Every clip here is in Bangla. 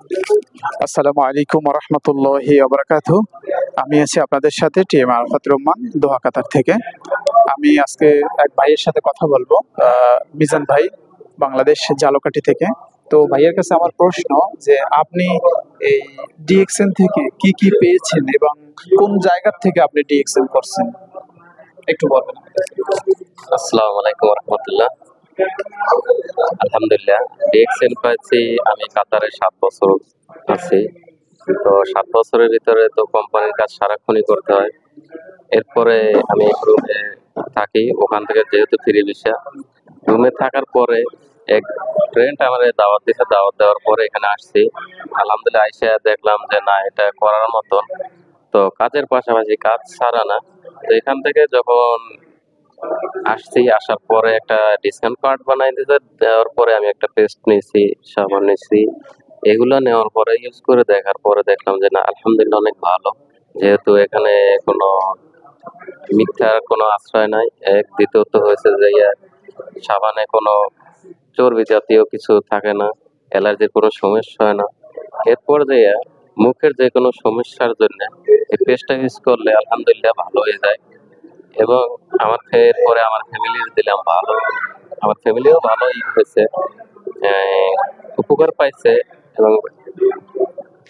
আসসালামু আলাইকুম রহমতুল্লাহি আবরাকাতু। আমি আছি আপনাদের সাথে টিএম আরাফাত রহমান, দোহা কাতার থেকে। আমি আজকে এক ভাইয়ের সাথে কথা বলবো, মিজান ভাই, বাংলাদেশ ঝালকাঠি থেকে। তো ভাইয়ের কাছে আমার প্রশ্ন যে আপনি এই ডিএক্সএন থেকে কি কি পেয়েছেন এবং কোন জায়গা থেকে আপনি ডিএক্সএন করছেন একটু বলবেন। আসসালামু আলাইকুম রহমতুল্লাহ। আলহামদুলিল্লাহ, ডিএক্সএল পাইছি আমি কাতারে 7 বছর আছি। তো 7 বছরের ভিতরে তো কোম্পানির কাজ সারাক্ষণই করতে হয়। এরপরে আমি এক রুমে থাকি, ওখান থেকে যেহেতু ফ্রি ভিসা, রুমে থাকার পরে এক ফ্রেন্ড আমার দাওয়াত দিতে, দাওয়াত দেওয়ার পরে এখানে আসছি। আলহামদুলিল্লাহ আইসা দেখলাম যে না, এটা করার মতন। তো কাজের পাশাপাশি কাজ ছাড়া না। তো এখান থেকে যখন আসছি, আসার পরে একটা ডিসকাউন্ট কার্ড বানাই দিতে, দেওয়ার পরে আমি একটা পেস্ট নিয়েছি, সাবান নিয়েছি। এগুলো নেওয়ার পরে ইউজ করে দেখার পরে দেখলাম যে না, আলহামদুলিল্লাহ অনেক ভালো। যেহেতু এখানে কোনো মিথ্যার কোনো আশ্রয় নাই। দ্বিতীয়ত হয়েছে যে সাবানে কোনো চর্বি জাতীয় কিছু থাকে না, অ্যালার্জির কোনো সমস্যা হয় না। এরপর যে মুখের যে কোনো সমস্যার জন্য এই পেস্টটা ইউজ করলে আলহামদুলিল্লাহ ভালো হয়ে যায়। এবং এরপরে আমার ফ্যামিলির দিলাম, ভালো, আমার ফ্যামিলিও ভালোই হয়েছে, উপকার পাইছে। এবং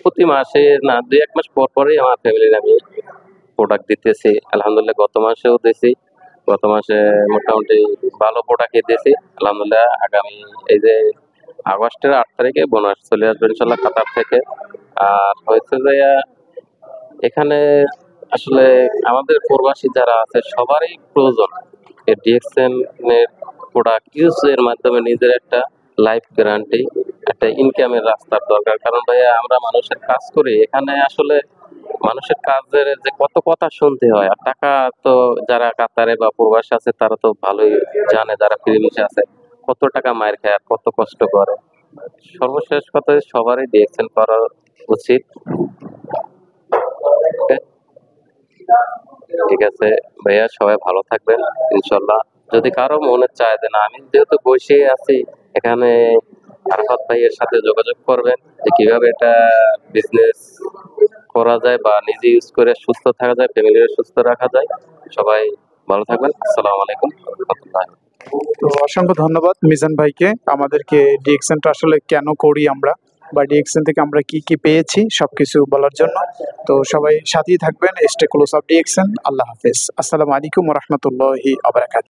প্রতি মাসে না, 2-1 মাস পর পরই আমার ফ্যামিলির আমি প্রোডাক্ট দিতেছি। আলহামদুলিল্লাহ গত মাসেও দিয়েছি, গত মাসে মোটামুটি ভালো প্রোডাক্টই দিয়েছি। আলহামদুলিল্লাহ আগামী এই যে আগস্টের 8 তারিখে বোনাস চলে আসবে ইনশাল্লাহ কাতার থেকে। আর হয়েছে যে এখানে আসলে আমাদের প্রবাসী যারা আছে সবারই প্রয়োজন এই ডিএক্সএন এর প্রোডাক্ট ইউজের মাধ্যমে নিজের একটা লাইফ গ্যারান্টি, একটা ইনকামের রাস্তার দরকার। কারণ ভাইয়া আমরা মানুষের কাজ করি, এখানে আসলে মানুষের কাজের যে কত কথা শুনতে হয়, আর টাকা তো যারা কাতারে বা প্রবাসী আছে তারা তো ভালোই জানে, যারা ফ্রিল্যান্সে আছে কত টাকা মায়ের খায় আর কত কষ্ট করে। সর্বশেষ কথা, সবারই ডিএক্সএন করা উচিত। ঠিক আছে ভাইয়া, সবাই ভালো থাকবেন ইনশাল্লাহ। যদি কারো মনে চায় যে না, আমি যেহেতু বসে আছি এখানে, আরাফাত ভাইয়ের সাথে যোগাযোগ করবেন যে কিভাবে এটা বিজনেস করা যায় বা নিজে ইউজ করে সুস্থ থাকা যায়, ফ্যামিলির সুস্থ রাখা যায়। সবাই ভালো থাকবেন। আসসালামু আলাইকুম রহমতুল্লাহ। তো অসংখ্য ধন্যবাদ মিজান ভাইকে আমাদেরকে ডিএক্সএনটা আসলে কেন করি আমরা বা ডিএক্সএন থেকে আমরা কি কি পেয়েছি সবকিছু বলার জন্য। তো সবাই সাথেই থাকবেন, স্টে ক্লোজ অফ ডিএক্সএন। আল্লাহ হাফেজ। আসসালামু আলাইকুম রহমতুল্লাহি আবরাকাত।